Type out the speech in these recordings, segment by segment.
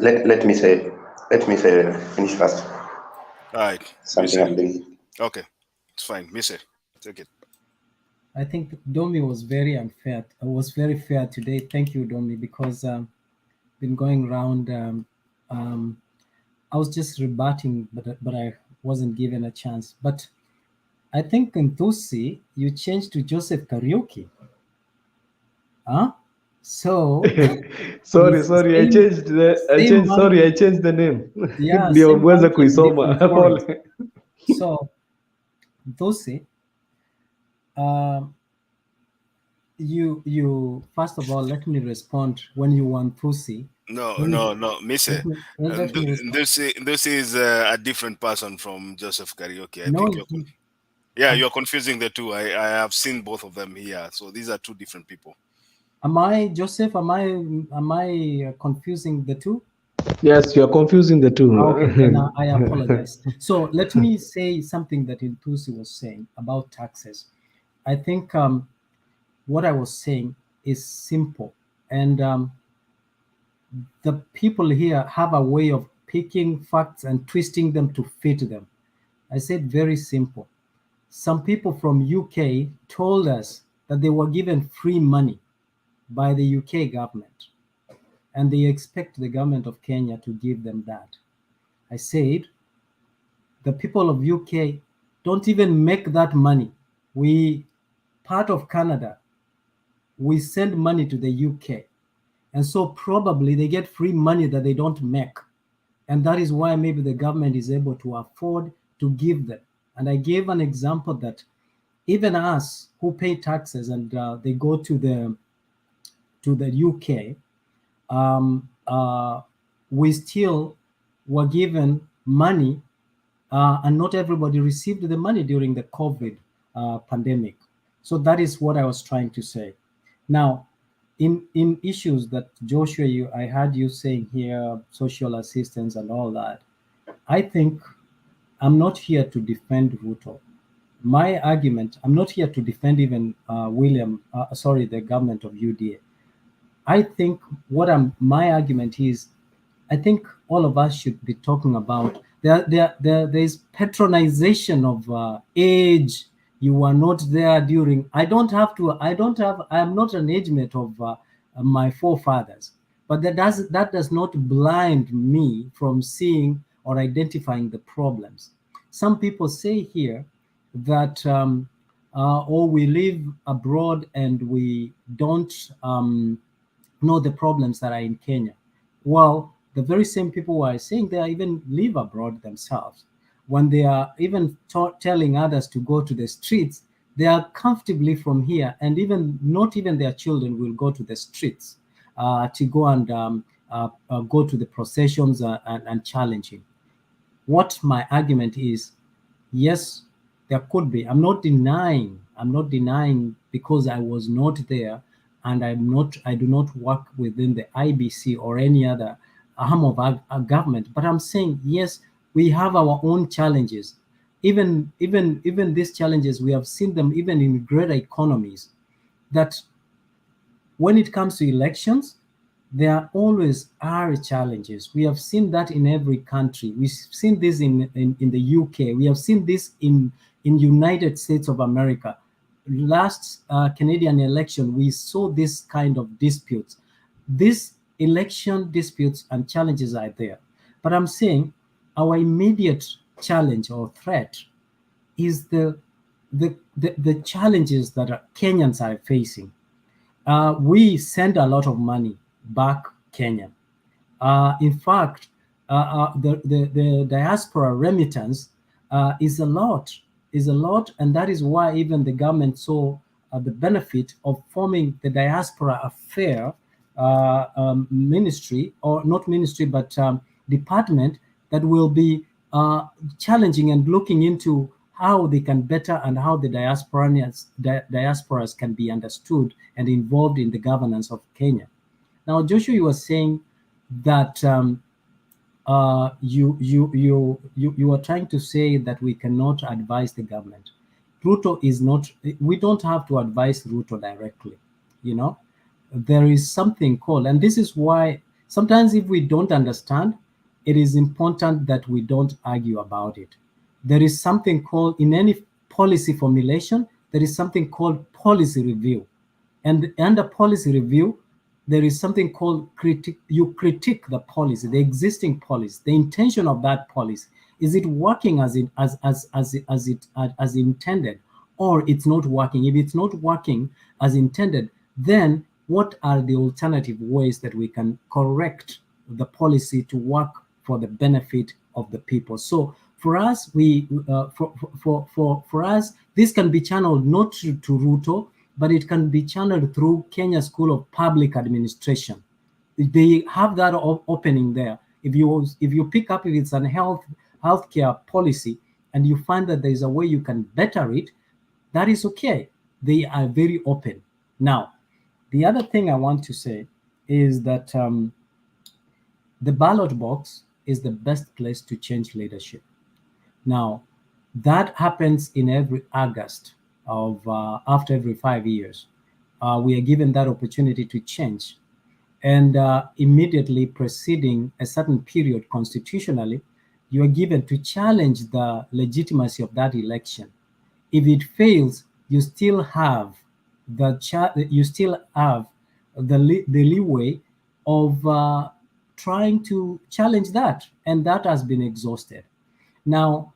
let me say finish first. All right, Something Mise. I'm doing. Okay, it's fine. Mise, take it. I think Domi was very unfair. Was very fair today. Thank you, Domi, because been going around. Um, I was just rebutting, but I wasn't given a chance. But I think in Tusi, you changed to Joseph Karaoke. Huh? So Sorry, it's the sorry, same same sorry, man. I changed the name. Yeah, Ndio same muweze monkey in kuisoma. different forest. Pole. So Tusi, um, you first of all, let me respond when you want Tusi. No, Let me no, no, Mise. let me respond. This is a different person from Joseph Karaoke. I think No, yeah, you're confusing the two. I have seen both of them here, so these are two different people. am I Joseph? Am I confusing the two? Yes, you are confusing the Okay, then two. I apologize. So let me say something that Intusi was saying about taxes. I think what I was saying is simple, and the people here have a way of picking facts and twisting them to fit them. I said very simple. Some people from UK told us that they were given free money by the UK government, and they expect the government of Kenya to give them that. I said the people of UK don't even make that money. We, part of Canada, we send money to the UK. And so probably they get free money that they don't make. And that is why maybe the government is able to afford to give them. And I gave an example that even us who pay taxes and they go to the UK, we still were given money, and not everybody received the money during the COVID pandemic. So that is what I was trying to say. Now, in issues that Joshua, I heard you saying here, social assistance and all that. I think I'm not here to defend Ruto. My argument, I'm not here to defend even the government of UDA. I think my argument is, I think all of us should be talking about there is patronization of age. You were not there during. I don't have to. I don't have. I am not an age mate of my forefathers, but that does not blind me from seeing or identifying the problems. Some people say here that or we live abroad and we don't know the problems that are in Kenya. Well, the very same people who are saying they are even live abroad themselves, when they are even telling others to go to the streets, they are comfortably from here, and even not even their children will go to the streets to go and go to the processions and challenging. What my argument is, yes, there could be. I'm not denying because I was not there, and I do not work within the IBC or any other arm of our government. But I'm saying, yes, we have our own challenges. Even these challenges, we have seen them even in greater economies, that when it comes to elections, there always are challenges. We have seen that in every country. We've seen this in the UK. We have seen this in United States of America. Last Canadian election, we saw this kind of disputes. These election disputes and challenges are there. But I'm saying our immediate challenge or threat is the challenges that Kenyans are facing. We send a lot of money back Kenya. In fact, the diaspora remittance is a lot, and that is why even the government saw the benefit of forming the diaspora affair ministry, or not ministry, but department that will be challenging and looking into how they can better and how the diasporas can be understood and involved in the governance of Kenya. Now, Joshua, you were saying that you are trying to say that we cannot advise the government. Ruto is not. We don't have to advise Ruto directly. You know, there is something called, and this is why Sometimes if we don't understand, it is important that we don't argue about it. There is something called, in any policy formulation, there is something called policy review. And under policy review, there is something called you critique the policy, the existing policy, the intention of that policy. Is it working as intended, or it's not working? If it's not working as intended, then what are the alternative ways that we can correct the policy to work for the benefit of the people? So for us, for us, this can be channeled not to Ruto, but it can be channeled through Kenya School of Public Administration. They have that opening there. If you pick up, if it's an healthcare policy, and you find that there is a way you can better it, that is okay. They are very open. Now, the other thing I want to say is that the ballot box is the best place to change leadership. Now, that happens in every August of after every 5 years. We are given that opportunity to change. And immediately preceding a certain period constitutionally, you are given to challenge the legitimacy of that election. If it fails, you still have the leeway of trying to challenge that, and that has been exhausted. Now,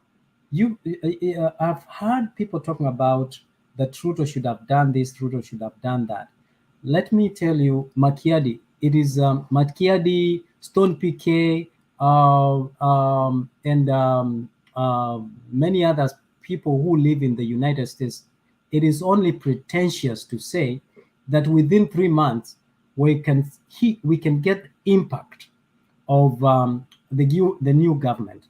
I've heard people talking about that Ruto should have done this, Ruto should have done that. Let me tell you, Makiadi, it is Makiadi, Stone PK, and many other people who live in the United States. It is only pretentious to say that within 3 months we can get impact of the new government.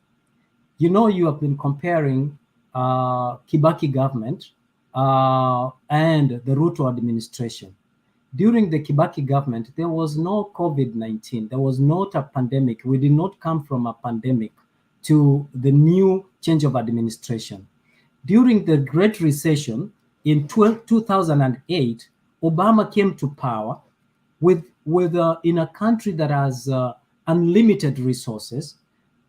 You know, you have been comparing Kibaki government and the Ruto administration. During the Kibaki government, there was no COVID-19. There was not a pandemic. We did not come from a pandemic to the new change of administration. During the Great Recession in 2008, Obama came to power in a country that has unlimited resources,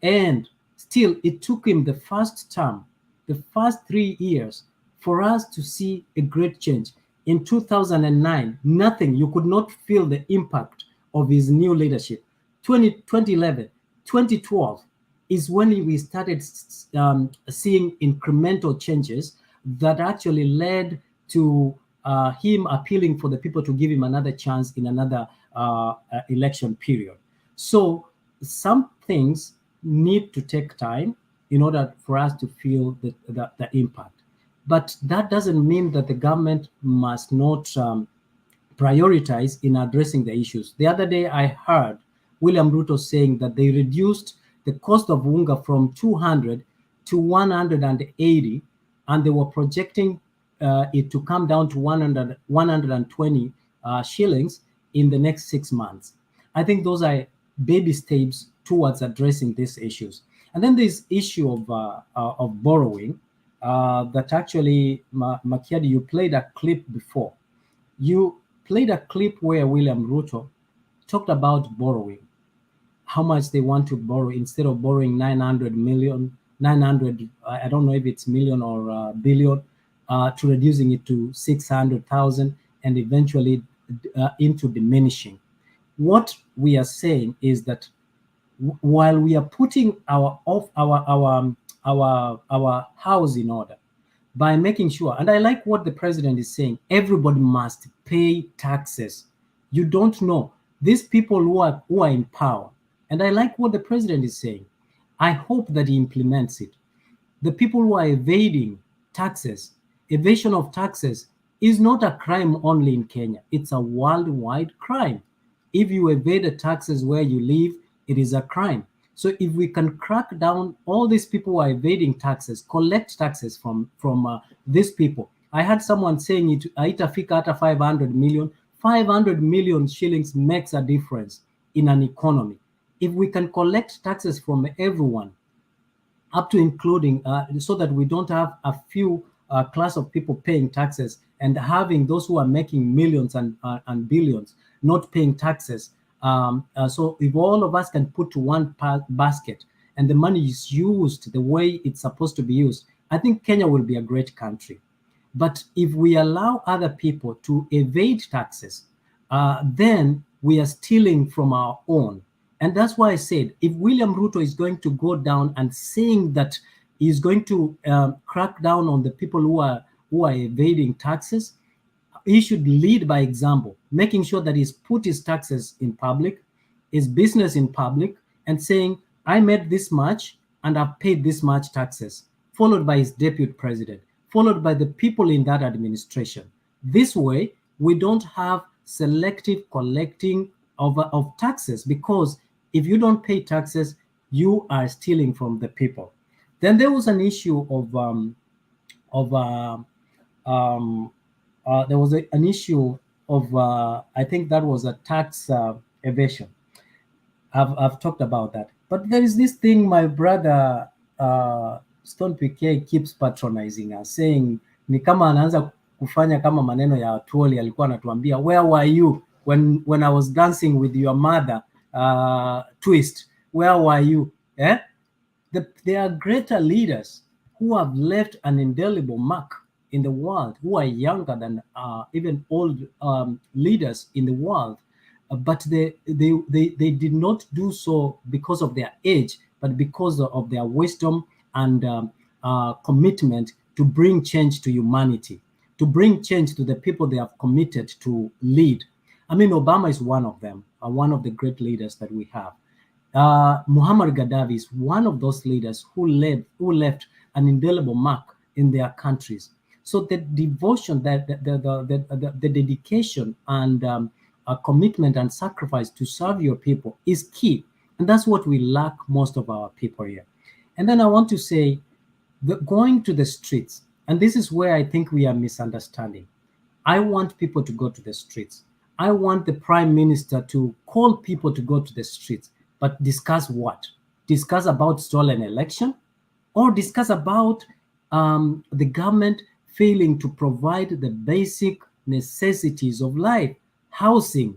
and still it took him the first term, the first 3 years, for us to see a great change. In 2009, nothing, you could not feel the impact of his new leadership. 2011, 2012 is when we started seeing incremental changes that actually led to him appealing for the people to give him another chance in another election period. So some things need to take time in order for us to feel the impact. But that doesn't mean that the government must not prioritize in addressing the issues. The other day, I heard William Ruto saying that they reduced the cost of unga from 200 to 180, and they were projecting it to come down to 120 shillings in the next 6 months. I think those are baby steps towards addressing these issues. And then this issue of borrowing. That actually, Makiadi, you played a clip before. You played a clip where William Ruto talked about borrowing, how much they want to borrow instead of borrowing 900 million, 900, I don't know if it's million or billion, to reducing it to 600,000 and eventually into diminishing. What we are saying is that while we are putting our house in order by making sure, and I like what the president is saying, everybody must pay taxes. You don't know these people who are in power, and I like what the president is saying. I hope that he implements it. The people who are evading taxes, evasion of taxes is not a crime only in Kenya. It's a worldwide crime. If you evade the taxes where you live, it is a crime. So if we can crack down all these people who are evading taxes, collect taxes from these people. I had someone saying it, Itafika ata 500 million. 500 million shillings makes a difference in an economy. If we can collect taxes from everyone, up to including, so that we don't have a few class of people paying taxes and having those who are making millions and billions not paying taxes, So if all of us can put to one basket and the money is used the way it's supposed to be used, I think Kenya will be a great country. But if we allow other people to evade taxes, then we are stealing from our own. And that's why I said, if William Ruto is going to go down and saying that he's going to crack down on the people who are evading taxes, he should lead by example, making sure that he's put his taxes in public, his business in public, and saying, I made this much and I've paid this much taxes, followed by his deputy president, followed by the people in that administration. This way, we don't have selective collecting of taxes, because if you don't pay taxes, you are stealing from the people. Then there was an issue there was an issue of I think that was a tax evasion. I've talked about that. But there is this thing my brother Stone PK keeps patronizing us, saying ni kama anaanza kufanya kama maneno ya Tuoli alikuwa anatuambia, where were you when I was dancing with your mother twist, where were you? There are greater leaders who have left an indelible mark in the world, who are younger than even old leaders in the world, but they did not do so because of their age, but because of their wisdom and commitment to bring change to humanity, to bring change to the people they have committed to lead. I mean, Obama is one of them, one of the great leaders that we have. Muammar Gaddafi is one of those leaders who left an indelible mark in their countries. So the devotion, the dedication and commitment and sacrifice to serve your people is key. And that's what we lack most of our people here. And then I want to say, going to the streets, and this is where I think we are misunderstanding. I want people to go to the streets. I want the Prime Minister to call people to go to the streets, but discuss what? Discuss about stolen election, or discuss about the government failing to provide the basic necessities of life, housing,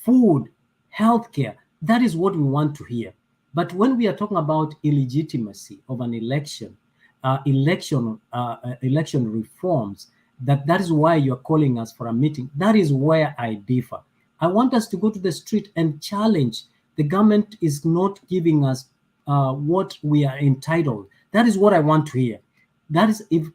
food, healthcare. That is what we want to hear. But when we are talking about illegitimacy of an election, election reforms, that is why you're calling us for a meeting. That is where I differ. I want us to go to the street and challenge. The government is not giving us what we are entitled. That is what I want to hear. That is if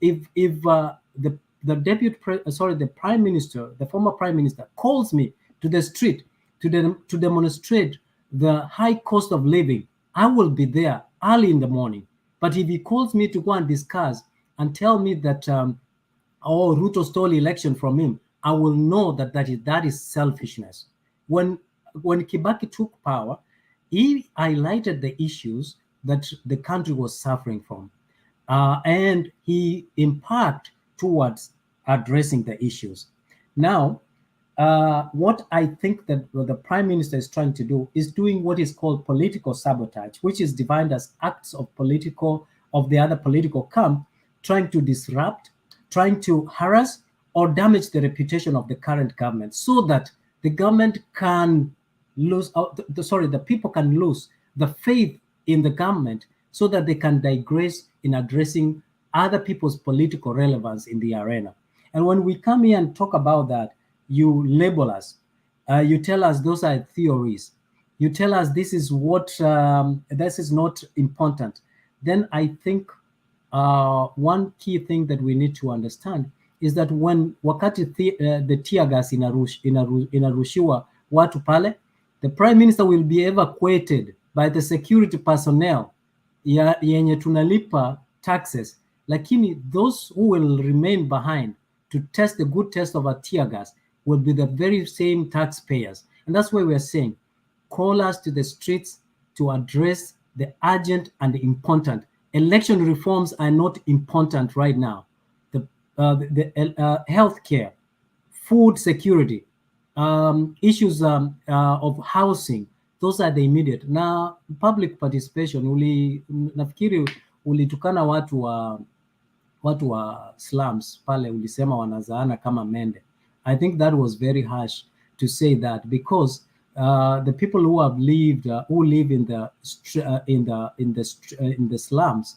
the Prime Minister, the former Prime Minister, calls me to the street to demonstrate the high cost of living, I will be there early in the morning. But if he calls me to go and discuss and tell me that Ruto stole election from him, I will know that is selfishness. When Kibaki took power, he highlighted the issues that the country was suffering from, and he impacted towards addressing the issues. Now, what I think that the Prime Minister is trying to do is doing what is called political sabotage, which is defined as acts of the other political camp, trying to disrupt, trying to harass or damage the reputation of the current government, so that the government can lose, the people can lose the faith in the government, so that they can digress in addressing other people's political relevance in the arena. And when we come here and talk about that, you label us. You tell us those are theories. You tell us this is this is not important. Then I think one key thing that we need to understand is that when wakati the tear gas inarushiwa watu pale, the Prime Minister will be evacuated by the security personnel yenye tunalipa taxes, lakini those who will remain behind to test the good test of a tear gas will be the very same taxpayers. And that's why we are saying, call us to the streets to address the urgent and the important. Election reforms are not important right now. The healthcare, food security, issues of housing, those are the immediate. Now, public participation, nafikiri ulitukana watu wa slums pale, ulisema wanazaana kama mende. I think that was very harsh to say that, because the people who have lived, who live in the slums,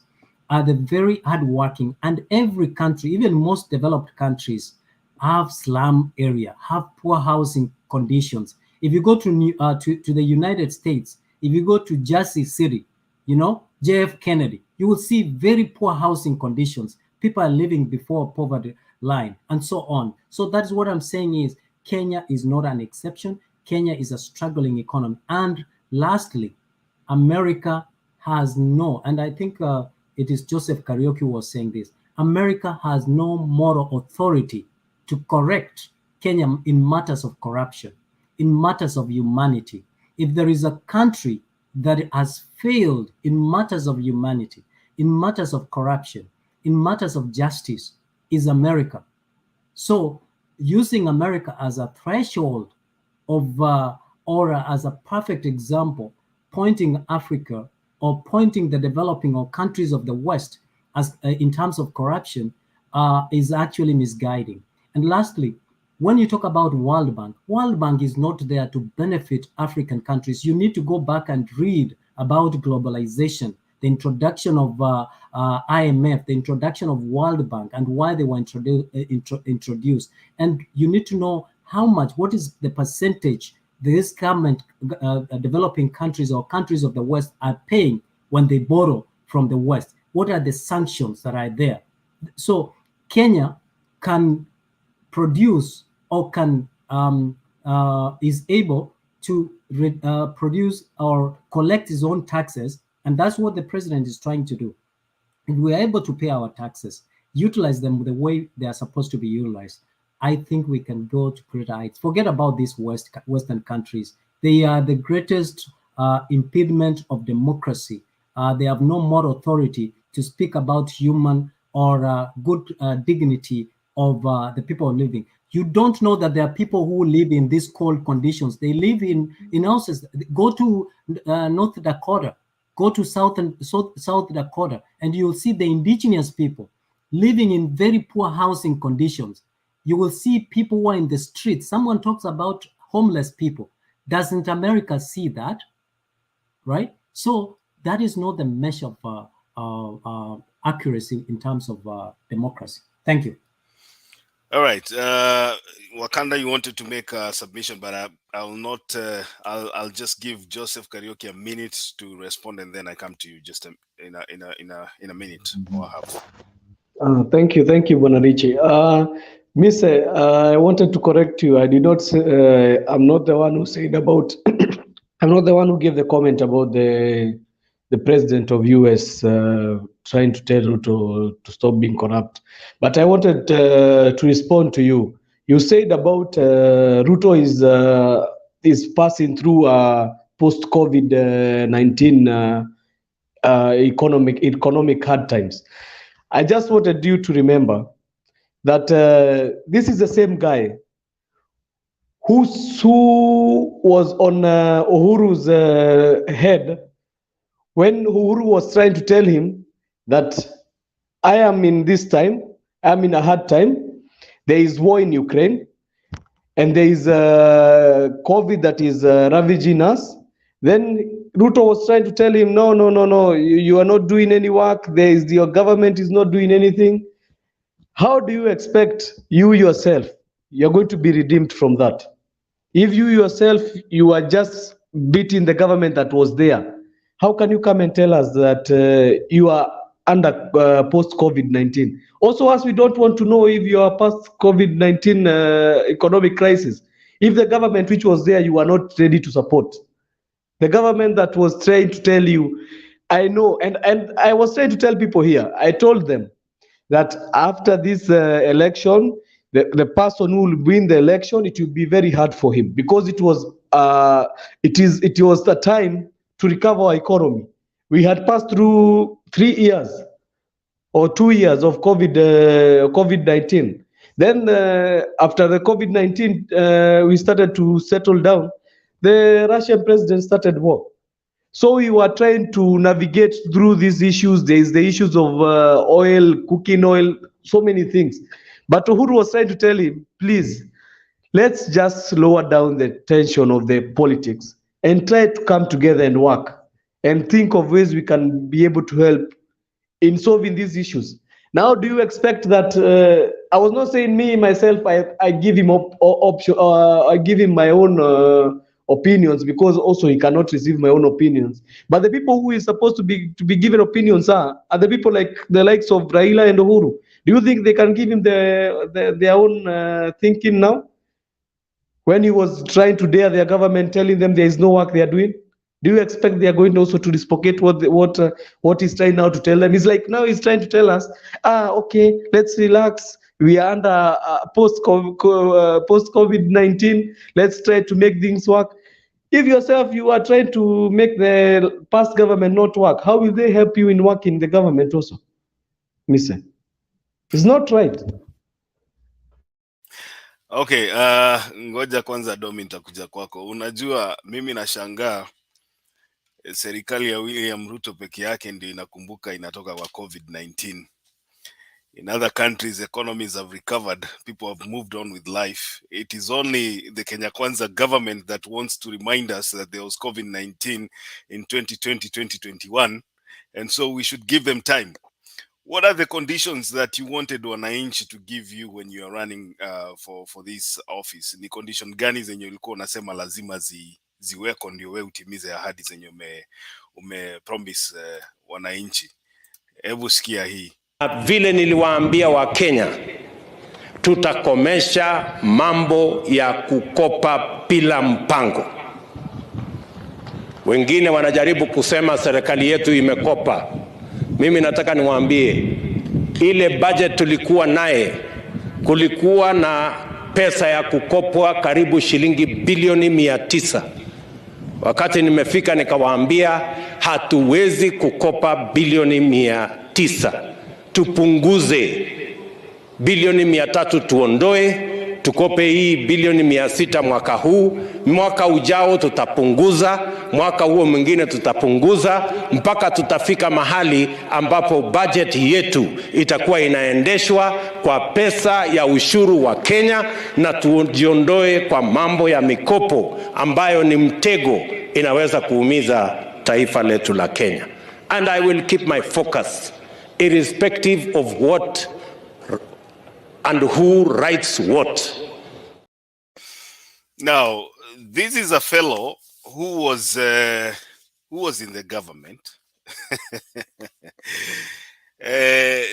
are the very hardworking. And every country, even most developed countries, have slum area, have poor housing conditions. If you go to the United States, if you go to Jersey City, JF Kennedy, you will see very poor housing conditions. People are living before poverty line and so on. So that's what I'm saying is Kenya is not an exception. Kenya is a struggling economy. And lastly, America has no, and I think it is Joseph Kariuki who was saying this, America has no moral authority to correct Kenya in matters of corruption, in matters of humanity. If there is a country that has failed in matters of humanity, in matters of corruption, in matters of justice, is America. So using America as a threshold of or as a perfect example, pointing Africa or pointing the developing or countries of the West as in terms of corruption is actually misguiding. And lastly, when you talk about World Bank is not there to benefit African countries. You need to go back and read about globalization, the introduction of IMF, the introduction of World Bank, and why they were introduced. And you need to know what is the percentage this government, developing countries or countries of the West are paying when they borrow from the West. What are the sanctions that are there? So Kenya can produce or is able to produce or collect its own taxes, and that's what the president is trying to do. If we are able to pay our taxes, utilize them the way they are supposed to be utilized, I think we can go to greater heights. Forget about these Western countries. They are the greatest impediment of democracy. They have no moral authority to speak about human or good dignity of the people living. You don't know that there are people who live in these cold conditions. They live in houses. Go to North Dakota, go to South Dakota, and you'll see the indigenous people living in very poor housing conditions. You will see people who are in the streets. Someone talks about homeless people. Doesn't America see that? Right? So that is not the measure of accuracy in terms of democracy. Thank you. All right, Wakanda, you wanted to make a submission, but I will not. I'll just give Joseph Kariuki a minute to respond, and then I come to you just in a minute or a half. Thank you, Bonarichi. Miss, I wanted to correct you. I did not say, I'm not the one who said about, I'm not the one who gave the comment about the president of US trying to tell Ruto to stop being corrupt. But I wanted to respond to you. You said about Ruto is passing through post-COVID-19 economic hard times. I just wanted you to remember that this is the same guy who was on Uhuru's head when Uhuru was trying to tell him that I am in this time, I'm in a hard time, there is war in Ukraine, and there is COVID that is ravaging us. Then Ruto was trying to tell him, no, you are not doing any work, your government is not doing anything. How do you expect you yourself, you're going to be redeemed from that? If you yourself, you are just beating the government that was there, how can you come and tell us that you are under post-COVID-19? Also, as we don't want to know if you are past COVID-19 economic crisis, if the government which was there, you are not ready to support. The government that was trying to tell you, I know, and I was trying to tell people here, I told them that after this election, the person who will win the election, it will be very hard for him, because it was the time to recover our economy. We had passed through 3 years or 2 years of COVID-19. Then after the COVID-19, we started to settle down. The Russian president started war. So we were trying to navigate through these issues. There is the issues of oil, cooking oil, so many things. But Uhuru was trying to tell him, please, let's just lower down the tension of the politics and try to come together and work and think of ways we can be able to help in solving these issues. Now, do you expect that? I was not saying me myself. I give him option. I give him my own opinions, because also he cannot receive my own opinions. But the people who is supposed to be given opinions are the people like the likes of Raila and Uhuru. Do you think they can give him their own thinking now, when he was trying to dare their government, telling them there is no work they are doing? Do you expect they are going also to reciprocate what he's trying now to tell them? He's like, now he's trying to tell us, okay, let's relax. We are under post COVID-19. Let's try to make things work. If yourself you are trying to make the past government not work, how will they help you in working the government also? Mister, it's not right. Okay, ngoja kwanza Domi nitakuja kwako. Unajua mimi nashangaa serikali ya William Ruto peke yake ndio inakumbuka inatoka kwa COVID-19. In other countries, economies have recovered. People have moved on with life. It is only the Kenya Kwanza government that wants to remind us that there was COVID-19 in 2020, 2021. And so we should give them time. What are the conditions that you wanted wananchi to give you when you are running for this office? Ni condition gani zenye ulikuwa unasema lazima ziweko ndio wewe utimize ahadi zenye umepromise wananchi? Hebu sikia hii. Vile niliwaambia Wakenya, tutakomesha mambo ya kukopa bila mpango. Wengine wanajaribu kusema serikali yetu imekopa. Mimi nataka niwaambie, ile budget tulikuwa naye, kulikuwa na pesa ya kukopwa karibu shilingi bilioni 900. Wakati nimefika nikawaambia hatuwezi kukopa bilioni 900. Tupunguze bilioni 300, tuondoe, tukope hii bilioni 600 mwaka huu. Mwaka ujao tutapunguza, mwaka huo mwingine tutapunguza, mpaka tutafika mahali ambapo budget yetu itakuwa inaendeshwa kwa pesa ya ushuru wa Kenya, na tujiondoe kwa mambo ya mikopo ambayo ni mtego, inaweza kuumiza taifa letu la Kenya. And I will keep my focus irrespective of what and who writes what. Now, this is a fellow who was in the government.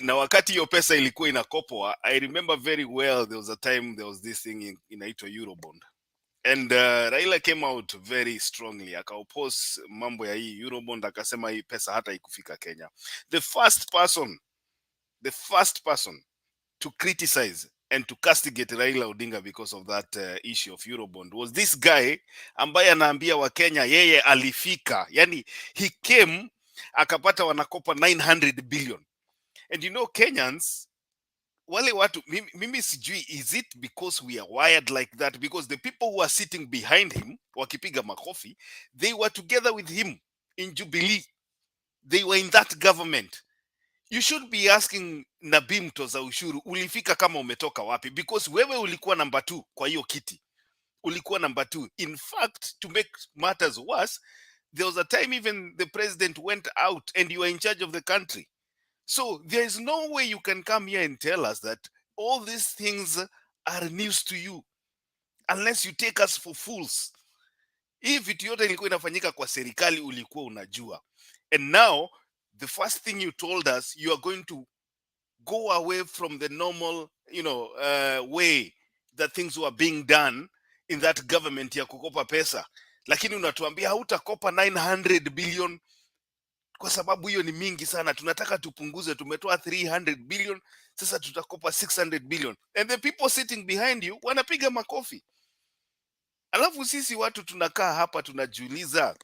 Na wakati hiyo pesa ilikuwa inakopwa, I remember very well there was a time there was this thing inaitwa Eurobond. And Raila came out very strongly, akaoppose mambo ya hii Eurobond, akasema hii pesa hata ikufika Kenya. The first person to criticize and to castigate Raila Odinga because of that issue of Eurobond was this guy ambaye anaambia wa Kenya yeye alifika, yani he came akapata wanakopa 900 billion. And you know Kenyans, wale watu, mimi sijui, is it because we are wired like that? Because the people who are sitting behind him wakipiga makofi, they were together with him in Jubilee. They were in that government. You should be asking Nabii mtoza ushuru, ulifika kama umetoka wapi? Because wewe ulikuwa number 2 kwa hiyo kiti. Ulikuwa number 2. In fact, to make matters worse, there was a time even the president went out and you were in charge of the country. So there is no way you can come here and tell us that all these things are news to you unless you take us for fools. Hii vitu yote ilikuwa inafanyika kwa serikali, ulikuwa unajua. And now the first thing you told us, you are going to go away from the normal, way that things were being done in that government ya kukopa pesa. Lakini unatuambia hautakopa 900 billion kwa sababu hiyo ni mingi sana. Tunataka tupunguze, tumetoa 300 billion, sasa tutakopa 600 billion. And the people sitting behind you wanapiga makofi. Alafu sisi watu tunakaa hapa tunajiuliza,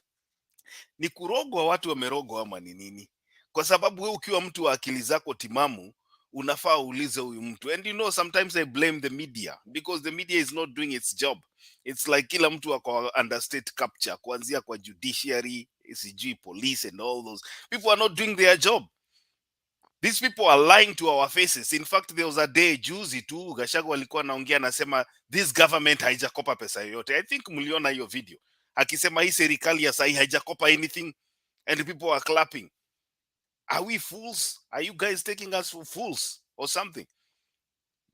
ni kurogwa watu wamerogwa ama ni nini? Kwa sababu wewe ukiwa mtu wa akili zako timamu, unafaa uulize huyu mtu. And you know, sometimes I blame the media because the media is not doing its job. It's like kila mtu wako under state capture, kuanzia kwa judiciary, CG, police and all those. People are not doing their job. These people are lying to our faces. In fact, there was a day juzi tu Gachagua alikuwa anaongea anasema this government haijakopa pesa yoyote. I think mliona hiyo video. Akisema hii serikali ya sahi haijakopa anything and people are clapping. Are we fools? Are you guys taking us for fools or something?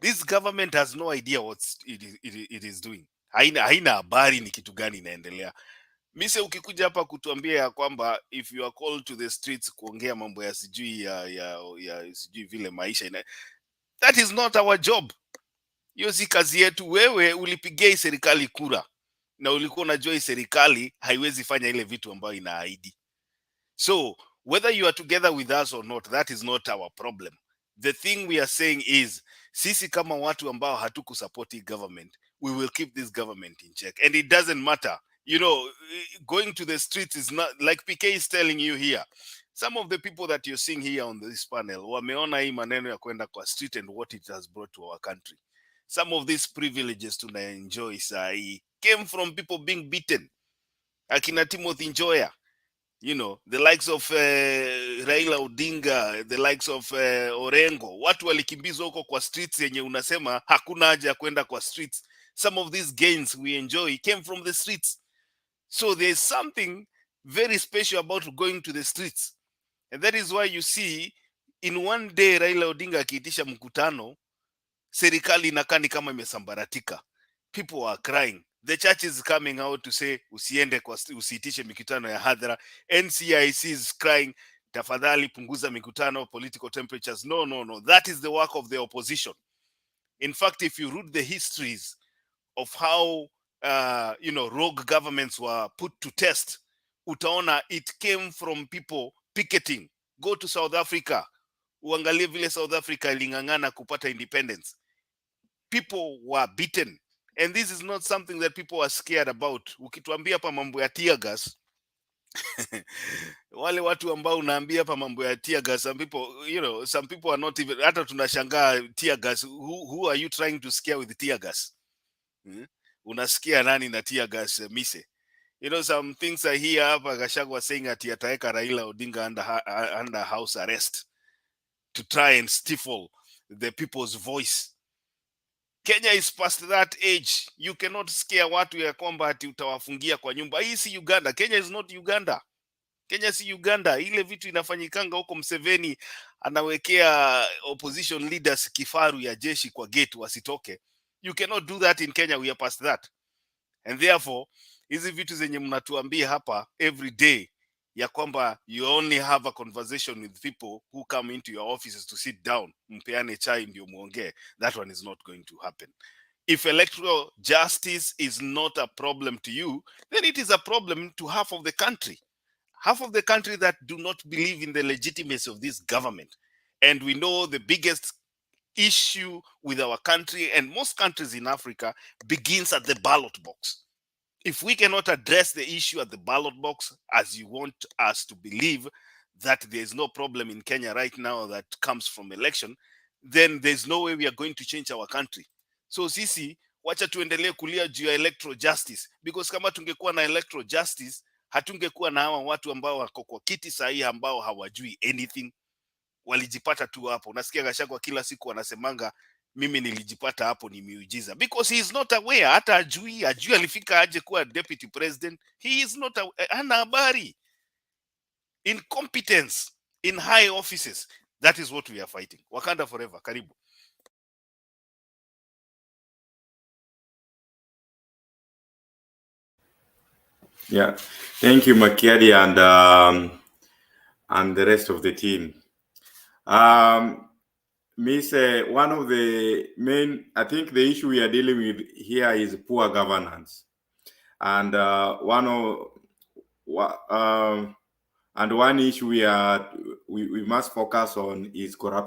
This government has no idea what it is doing. Haina habari ni kitu gani inaendelea. Mise ukikuja hapa kutuambia ya kwamba if you are called to the streets kuongea mambo ya sijui ya sijui vile maisha that is not our job. Hiyo si kazi yetu. Wewe ulipigia hii serikali kura na ulikuwa unajua hii serikali haiwezi fanya ile vitu ambayo inaahidi. So whether you are together with us or not, that is not our problem. The thing we are saying is sisi kama watu ambao hatukusupport hii government, we will keep this government in check, and it doesn't matter. You know, going to the streets is not like PK is telling you here. Some of the people that you're seeing here on this panel wameona hii maneno ya kwenda kwa street and what it has brought to our country. Some of these privileges tuna enjoy sahi came from people being beaten. Akina Timothy Njoya, you know, the likes of Raila Odinga, the likes of Orengo, watu walikimbizwa huko kwa streets yenye unasema hakuna haja ya kwenda kwa streets. Some of these gains we enjoy came from the streets. So there's something very special about going to the streets. And that is why you see in one day Raila Odinga akiitisha mkutano, serikali inakaa ni kama imesambaratika. People are crying. The church is coming out to say usiitishe mikutano ya hadhara. NCIC is crying, tafadhali punguza mikutano, political temperatures. No. That is the work of the opposition. In fact, if you read the histories of how rogue governments were put to test, utaona it came from people picketing. Go to South Africa, uangalie vile South Africa ilingangana kupata independence. People were beaten, and this is not something that people are scared about. Ukituambia hapa mambo ya tear gas wale watu ambao unaambia hapa mambo ya tear gas, some people are not even, hata tunashangaa tear gas. Who are you trying to scare with tear gas? Unasikia nani na tear gas, Mise? Some things I hear hapa Gachagua saying ati ataweka Raila Odinga under house arrest to try and stifle the people's voice. Kenya is past that age. You cannot scare watu ya kwamba ati utawafungia kwa nyumba. Hii si Uganda. Kenya is not Uganda. Kenya si Uganda. Ile vitu inafanyikanga huko, Museveni anawekea opposition leaders kifaru ya jeshi kwa gate wasitoke. You cannot do that in Kenya. We are past that. And therefore, hizi vitu zenye mnatuambia hapa every day ya kwamba you only have a conversation with people who come into your offices to sit down, mpeane chai ndio muongee, that one is not going to happen. If electoral justice is not a problem to you, then it is a problem to half of the country. Half of the country that do not believe in the legitimacy of this government. And we know the biggest issue with our country and most countries in Africa begins at the ballot box. If we cannot address the issue at the ballot box, as you want us to believe that there is no problem in Kenya right now that comes from election, then there's no way we are going to change our country. So sisi, wacha tuendelee kulia juu ya electoral justice, because kama tungekuwa na electoral justice, hatungekuwa na hawa watu ambao wako kwa kiti sahihi ambao hawajui anything. Walijipata tu hapo. Nasikia Gachagua kila siku anasemanga mimi nilijipata hapo ni miujiza, because he is not aware. Hata ajui alifika aje kuwa deputy president. He is not hana habari. Incompetence in high offices, that is what we are fighting. Wakanda forever. Karibu. Yeah, thank you, Makiadi, and the rest of the team. Miss, one of the main, I think the issue we are dealing with here is poor governance, and one issue we must focus on is corruption.